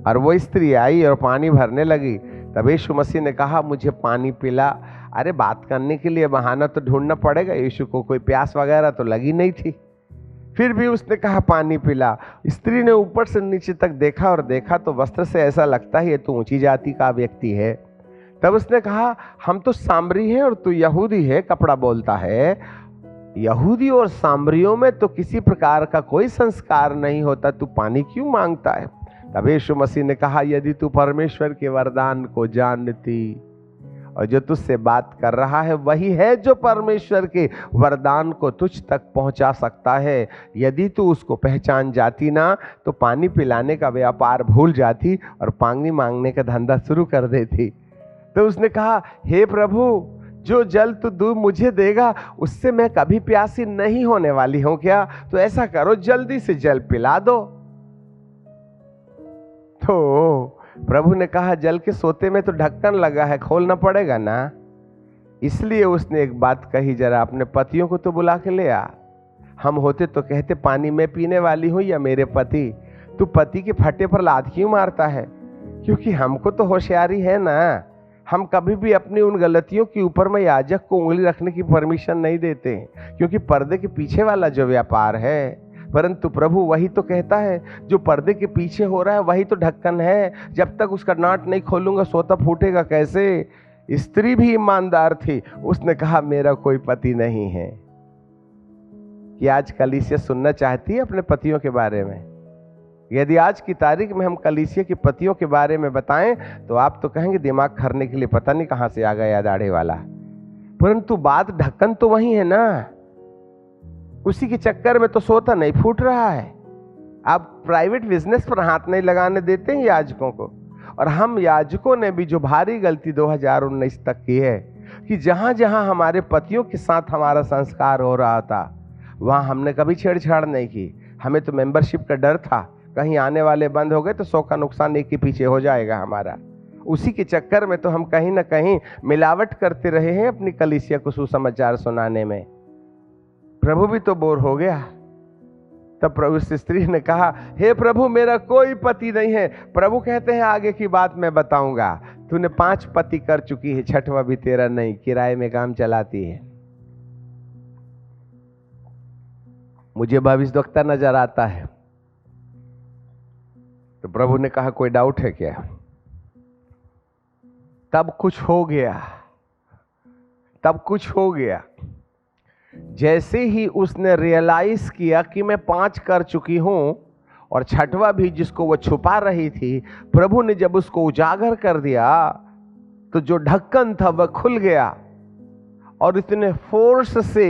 और वो स्त्री आई और पानी भरने लगी। तब यीशु मसीह ने कहा, मुझे पानी पिला। अरे बात करने के लिए बहाना तो ढूंढना पड़ेगा, यीशु को कोई प्यास वगैरह तो लगी नहीं थी। फिर भी उसने कहा पानी पिला। स्त्री ने ऊपर से नीचे तक देखा और देखा तो वस्त्र से ऐसा लगता है ये तो ऊंची जाति का व्यक्ति है। तब उसने कहा, हम तो सामरी हैं और तू यहूदी है, कपड़ा बोलता है। यहूदी और सामरियों में तो किसी प्रकार का कोई संस्कार नहीं होता, तू पानी क्यों मांगता है? तब यीशु मसीह ने कहा, यदि तू परमेश्वर के वरदान को जानती और जो तुझसे बात कर रहा है वही है जो परमेश्वर के वरदान को तुझ तक पहुंचा सकता है, यदि तू उसको पहचान जाती ना तो पानी पिलाने का व्यापार भूल जाती और पानी मांगने का धंधा शुरू कर देती। तो उसने कहा, हे प्रभु, जो जल तू दूध मुझे देगा उससे मैं कभी प्यासी नहीं होने वाली हूं क्या? तो ऐसा करो, जल्दी से जल पिला दो। तो प्रभु ने कहा, जल के सोते में तो ढक्कन लगा है, खोलना पड़ेगा ना। इसलिए उसने एक बात कही, जरा अपने पतियों को तो बुला के ले आ। हम होते तो कहते, पानी में पीने वाली हूं या मेरे पति। तू पति के फटे पर लात क्यों मारता है? क्योंकि हमको तो होशियारी है ना, हम कभी भी अपनी उन गलतियों के ऊपर में याजक को उंगली रखने की परमिशन नहीं देते, क्योंकि पर्दे के पीछे वाला जो व्यापार है। परंतु प्रभु वही तो कहता है, जो पर्दे के पीछे हो रहा है वही तो ढक्कन है। जब तक उसका नाट नहीं खोलूंगा सोता फूटेगा कैसे? स्त्री भी ईमानदार थी, उसने कहा, मेरा कोई पति नहीं है। कि आज कलीसिया सुनना चाहती है अपने पतियों के बारे में? यदि आज की तारीख में हम कलीसिया के पतियों के बारे में बताएं तो आप तो कहेंगे दिमाग खरने के लिए पता नहीं कहां से आ गया दाढ़े वाला। परंतु बात ढक्कन तो वही है ना, उसी के चक्कर में तो सोता नहीं फूट रहा है। आप प्राइवेट बिजनेस पर हाथ नहीं लगाने देते हैं याजकों को। और हम याजकों ने भी जो भारी गलती 2019 तक की है कि जहां जहां हमारे पतियों के साथ हमारा संस्कार हो रहा था वहां हमने कभी छेड़छाड़ नहीं की। हमें तो मेंबरशिप का डर था, कहीं आने वाले बंद हो गए तो 100 का नुकसान एक के पीछे हो जाएगा हमारा। उसी के चक्कर में तो हम कहीं ना कहीं मिलावट करते रहे हैं अपनी कलीसिया को सुसमाचार सुनाने में। प्रभु भी तो बोर हो गया। तब प्रभु उस स्त्री ने कहा, हे प्रभु, मेरा कोई पति नहीं है। प्रभु कहते हैं, आगे की बात मैं बताऊंगा। तूने 5 पति कर चुकी है, 6वां भी तेरा नहीं, किराए में काम चलाती है। मुझे भविष्यवक्ता नजर आता है। तो प्रभु ने कहा, कोई डाउट है क्या? तब कुछ हो गया, तब कुछ हो गया। जैसे ही उसने रियलाइज किया कि मैं 5 कर चुकी हूं और 6वां भी जिसको वो छुपा रही थी, प्रभु ने जब उसको उजागर कर दिया तो जो ढक्कन था वह खुल गया और इतने फोर्स से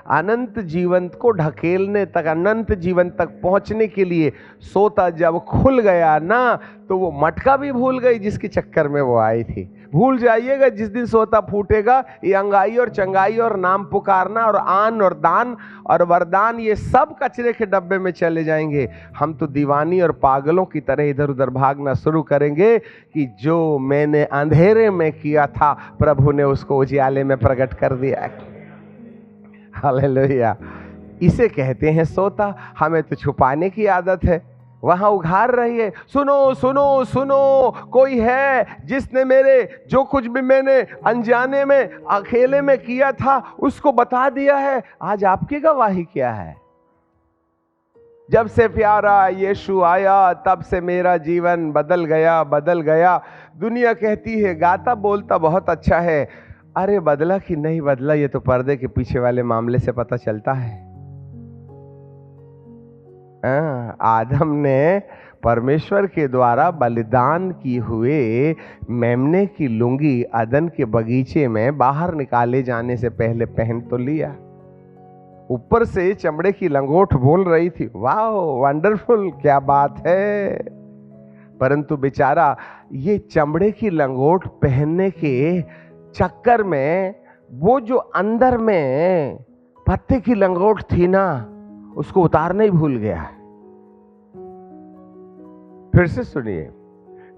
अनंत जीवन को ढकेलने तक, अनंत जीवन तक पहुंचने के लिए सोता जब खुल गया ना, तो वो मटका भी भूल गई जिसके चक्कर में वो आई थी। भूल जाइएगा जिस दिन सोता फूटेगा, ये अंगाई और चंगाई और नाम पुकारना और आन और दान और वरदान, ये सब कचरे के डब्बे में चले जाएंगे। हम तो दीवानी और पागलों की तरह इधर उधर भागना शुरू करेंगे कि जो मैंने अंधेरे में किया था प्रभु ने उसको उजियाले में प्रकट कर दिया। हालेलुया। इसे कहते हैं सोता। हमें तो छुपाने की आदत है, वहां उघार रही है। सुनो सुनो सुनो, कोई है जिसने मेरे जो कुछ भी मैंने अनजाने में अकेले में किया था उसको बता दिया है। आज आपकी गवाही क्या है? जब से प्यारा यीशु आया तब से मेरा जीवन बदल गया, बदल गया। दुनिया कहती है गाता बोलता बहुत अच्छा है। अरे बदला कि नहीं बदला ये तो पर्दे के पीछे वाले मामले से पता चलता है। आदम ने परमेश्वर के द्वारा बलिदान की हुए मेमने की लुंगी अदन के बगीचे में बाहर निकाले जाने से पहले पहन तो लिया। ऊपर से चमड़े की लंगोट बोल रही थी, वाह वंडरफुल, क्या बात है। परंतु बेचारा ये चमड़े की लंगोट पहनने के चक्कर में वो जो अंदर में पत्ते की लंगोट थी ना, उसको उतारना ही भूल गया। फिर से सुनिए,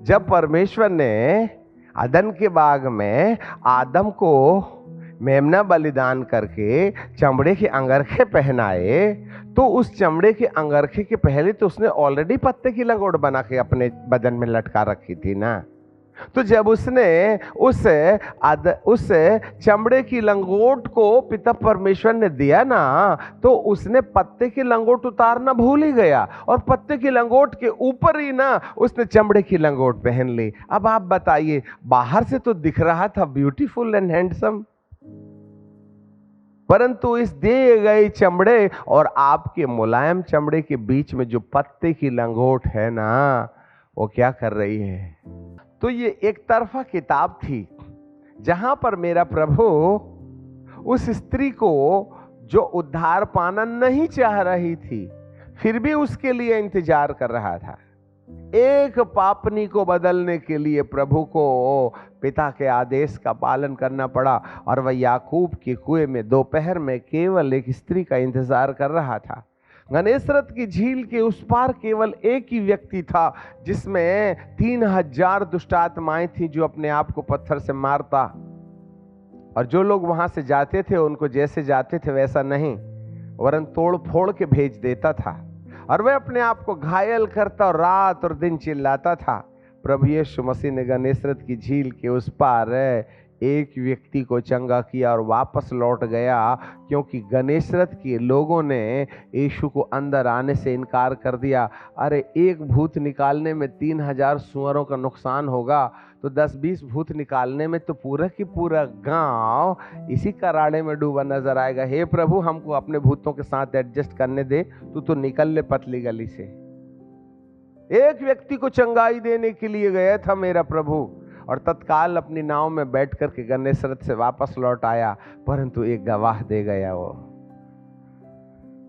जब परमेश्वर ने अदन के बाग में आदम को मेमना बलिदान करके चमड़े के अंगरखे पहनाए, तो उस चमड़े के अंगरखे के पहले तो उसने ऑलरेडी पत्ते की लंगोट बना के अपने बदन में लटका रखी थी ना। तो जब उसने उस चमड़े की लंगोट को पिता परमेश्वर ने दिया ना, तो उसने पत्ते की लंगोट उतारना भूल ही गया और पत्ते की लंगोट के ऊपर ही ना उसने चमड़े की लंगोट पहन ली। अब आप बताइए, बाहर से तो दिख रहा था ब्यूटीफुल एंड हैंडसम, परंतु इस दिए गए चमड़े और आपके मुलायम चमड़े के बीच में जो पत्ते की लंगोट है ना, वो क्या कर रही है? तो ये एक तरफा किताब थी जहां पर मेरा प्रभु उस स्त्री को जो उद्धार पाना नहीं चाह रही थी, फिर भी उसके लिए इंतजार कर रहा था। एक पापनी को बदलने के लिए प्रभु को पिता के आदेश का पालन करना पड़ा और वह याकूब के कुएं में दोपहर में केवल एक स्त्री का इंतजार कर रहा था। गनेसरत की झील के उस पार केवल एक ही व्यक्ति था जिसमें 3000 दुष्ट आत्माएं थी जो अपने आप को पत्थर से मारता, और जो लोग वहां से जाते थे उनको जैसे जाते थे वैसा नहीं, वरन तोड़ फोड़ के भेज देता था, और वह अपने आप को घायल करता और रात और दिन चिल्लाता था। प्रभु यीशु मसीह ने गनेसरत की झील के उस पार एक व्यक्ति को चंगा किया और वापस लौट गया, क्योंकि गनेसरत के लोगों ने यीशु को अंदर आने से इनकार कर दिया। अरे एक भूत निकालने में 3000 सुअरों का नुकसान होगा, तो 10-20 भूत निकालने में तो पूरा की पूरा गांव इसी कराड़े में डूबा नजर आएगा। हे प्रभु, हमको अपने भूतों के साथ एडजस्ट करने दे, तू तो निकल ले पतली गली से। एक व्यक्ति को चंगाई देने के लिए गया था मेरा प्रभु, और तत्काल अपनी नाव में बैठ करके गन्नेसरत से वापस लौट आया, परंतु एक गवाह दे गया वो।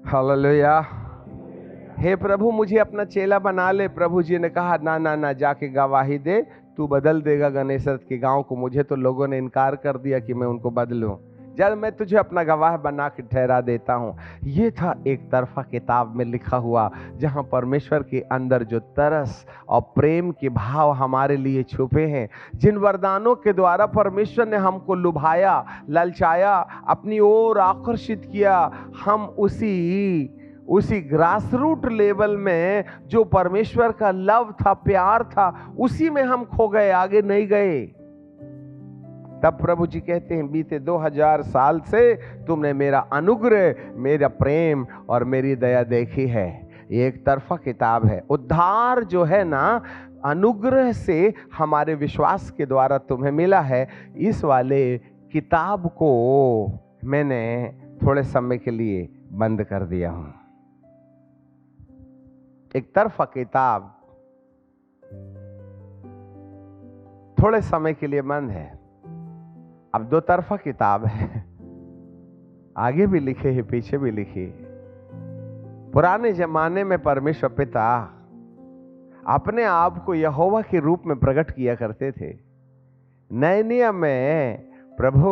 हालेलुया। हे प्रभु, मुझे अपना चेला बना ले। प्रभु जी ने कहा, ना ना ना, जाके गवाही दे, तू बदल देगा गन्नेसरत के गांव को। मुझे तो लोगों ने इनकार कर दिया कि मैं उनको बदलूं, जब मैं तुझे अपना गवाह बना के ठहरा देता हूं। ये था एक तरफा किताब में लिखा हुआ, जहां परमेश्वर के अंदर जो तरस और प्रेम के भाव हमारे लिए छुपे हैं, जिन वरदानों के द्वारा परमेश्वर ने हमको लुभाया, ललचाया, अपनी ओर आकर्षित किया, हम उसी ग्रास रूट लेवल में जो परमेश्वर का लव था, प्यार था, उसी में हम खो गए, आगे नहीं गए। तब प्रभु जी कहते हैं, बीते 2000 साल से तुमने मेरा अनुग्रह, मेरा प्रेम और मेरी दया देखी है। ये एक तरफा किताब है। उद्धार जो है ना, अनुग्रह से हमारे विश्वास के द्वारा तुम्हें मिला है। इस वाले किताब को मैंने थोड़े समय के लिए बंद कर दिया हूं। एक तरफा किताब थोड़े समय के लिए बंद है। अब दो तरफा किताब है, आगे भी लिखे है पीछे भी लिखे। पुराने जमाने में परमेश्वर पिता अपने आप को यहोवा के रूप में प्रकट किया करते थे। नए नियम में प्रभु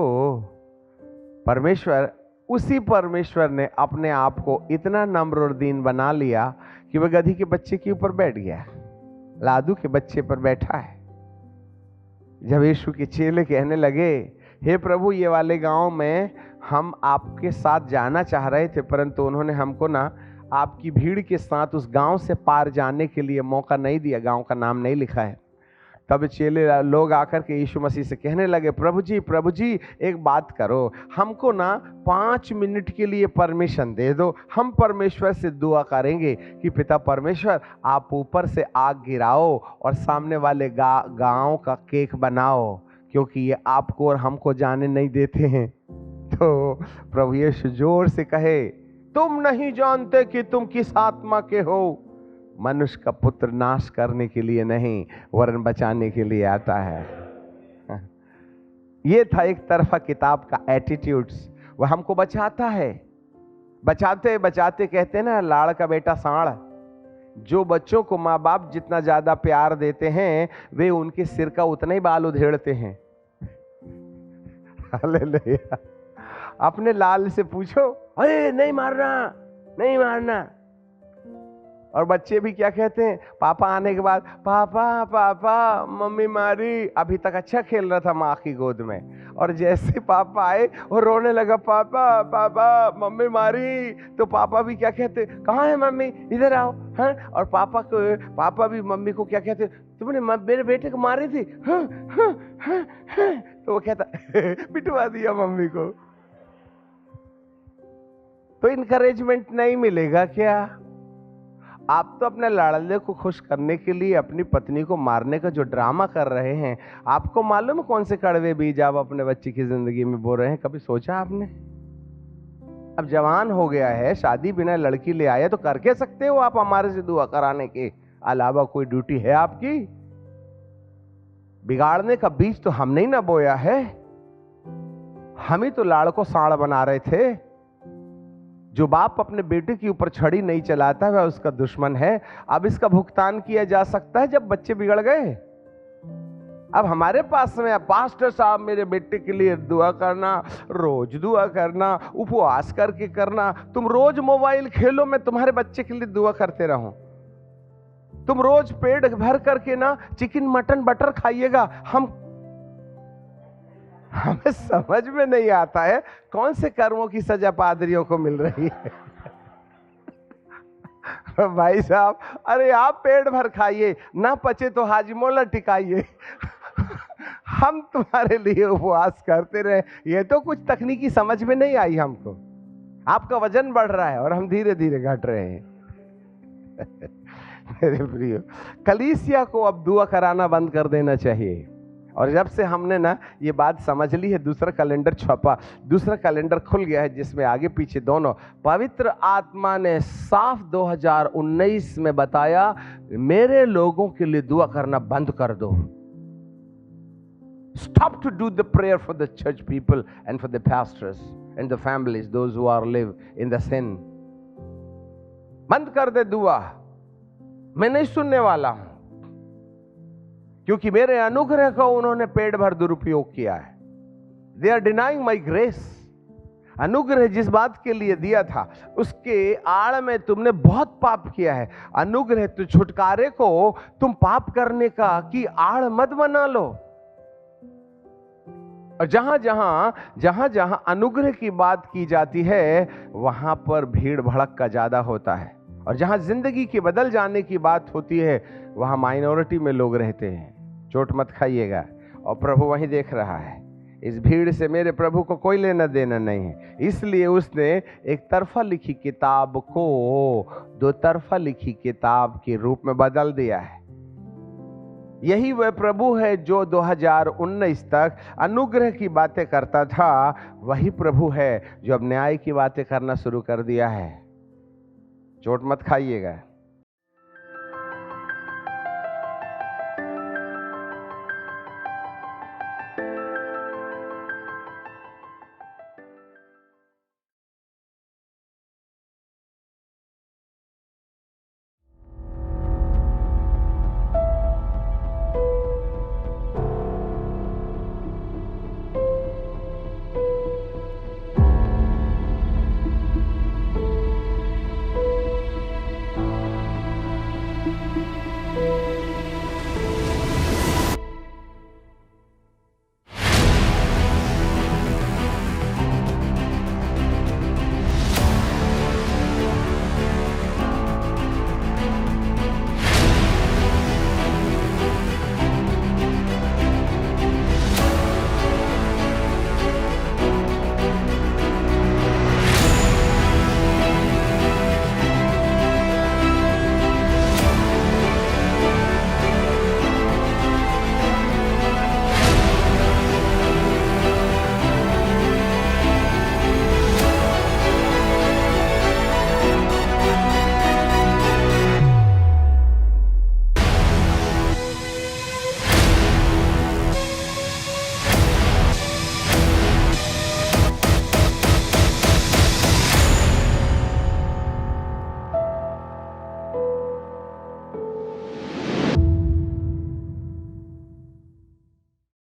परमेश्वर, उसी परमेश्वर ने अपने आप को इतना नम्र और दीन बना लिया कि वह गधी के बच्चे के ऊपर बैठ गया, लादू के बच्चे पर बैठा है। जब यीशु के चेले कहने लगे, हे प्रभु ये वाले गांव में हम आपके साथ जाना चाह रहे थे, परंतु उन्होंने हमको ना आपकी भीड़ के साथ उस गांव से पार जाने के लिए मौका नहीं दिया, गांव का नाम नहीं लिखा है। तब चेले लोग आकर के यीशु मसीह से कहने लगे, प्रभु जी एक बात करो, हमको ना 5 मिनट के लिए परमिशन दे दो, हम परमेश्वर से दुआ करेंगे कि पिता परमेश्वर आप ऊपर से आग गिराओ और सामने वाले गांव का केक बनाओ, क्योंकि ये आपको और हमको जाने नहीं देते हैं। तो प्रभु यीशु जोर से कहे, तुम नहीं जानते कि तुम किस आत्मा के हो। मनुष्य का पुत्र नाश करने के लिए नहीं वरन बचाने के लिए आता है। ये था एक तरफा किताब का एटीट्यूड्स। वह हमको बचाता है, बचाते बचाते कहते हैं ना, लाड़ का बेटा साड़। जो बच्चों को माँ बाप जितना ज्यादा प्यार देते हैं वे उनके सिर का उतना ही बाल उधेड़ते हैं। हालेलुया। अपने लाल से पूछो, अरे नहीं मारना नहीं मारना। और बच्चे भी क्या कहते हैं, पापा आने के बाद, पापा पापा मम्मी मारी। अभी तक अच्छा खेल रहा था माँ की गोद में, और जैसे पापा आए और रोने लगा, पापा पापा मम्मी मारी, तो पापा भी क्या कहते, कहाँ है मम्मी, इधर आओ। हाँ, और पापा भी मम्मी को क्या कहते, तुमने मेरे बेटे को मारी थी। हाँ, हाँ, हाँ, हाँ। तो वो कहता पिटवा दिया मम्मी को। तो इनकरेजमेंट नहीं मिलेगा क्या? आप तो अपने लाड़ले को खुश करने के लिए अपनी पत्नी को मारने का जो ड्रामा कर रहे हैं, आपको मालूम है कौन से कड़वे बीज आप अपने बच्चे की जिंदगी में बो रहे हैं? कभी सोचा आपने? अब जवान हो गया है, शादी बिना लड़की ले आया, तो कर के सकते हो आप हमारे से दुआ कराने के अलावा कोई ड्यूटी है आपकी? बिगाड़ने का बीज तो हमने ही ना बोया है, हम ही तो लाड़ को साड़ बना रहे थे। जो बाप अपने बेटे के ऊपर छड़ी नहीं चलाता वह उसका दुश्मन है। अब इसका भुगतान किया जा सकता है जब बच्चे बिगड़ गए। अब हमारे पास में, पास्टर साहब मेरे बेटे के लिए दुआ करना, रोज दुआ करना, उपवास करके करना। तुम रोज मोबाइल खेलो, मैं तुम्हारे बच्चे के लिए दुआ करते रहूं। तुम रोज पेट भर करके ना चिकन मटन बटर खाइएगा। हमें समझ में नहीं आता है कौन से कर्मों की सजा पादरियों को मिल रही है। भाई साहब, अरे आप पेट भर खाइए, ना पचे तो हाजिमोला टिकाइए। हम तुम्हारे लिए उपवास करते रहे। ये तो कुछ तकनीकी समझ में नहीं आई हमको। आपका वजन बढ़ रहा है और हम धीरे धीरे घट रहे हैं। मेरे प्रियो, कलीसिया को अब दुआ कराना बंद कर देना चाहिए। और जब से हमने ना ये बात समझ ली है, दूसरा कैलेंडर छपा, दूसरा कैलेंडर खुल गया है जिसमें आगे पीछे दोनों पवित्र आत्मा ने साफ 2019 में बताया, मेरे लोगों के लिए दुआ करना बंद कर दो। Stop to do the prayer for the church people and for the pastors and the families, those who are live in the sin. बंद कर दे दुआ, मैं नहीं सुनने वाला हूं, क्योंकि मेरे अनुग्रह का उन्होंने पेट भर दुरुपयोग किया है। They are denying my grace. अनुग्रह जिस बात के लिए दिया था उसके आड़ में तुमने बहुत पाप किया है। अनुग्रह तो छुटकारे को तुम पाप करने का की आड़ मत बना लो। और जहां जहां अनुग्रह की बात की जाती है वहां पर भीड़ भड़क ज्यादा होता है, और जहां जिंदगी के बदल जाने की बात होती है वहां माइनॉरिटी में लोग रहते हैं। चोट मत खाइएगा, और प्रभु वहीं देख रहा है। इस भीड़ से मेरे प्रभु को कोई लेना देना नहीं है, इसलिए उसने एक तरफा लिखी किताब को दो तरफा लिखी किताब के रूप में बदल दिया है। यही वह प्रभु है जो 2019 तक अनुग्रह की बातें करता था, वही प्रभु है जो अब न्याय की बातें करना शुरू कर दिया है। चोट मत खाइएगा।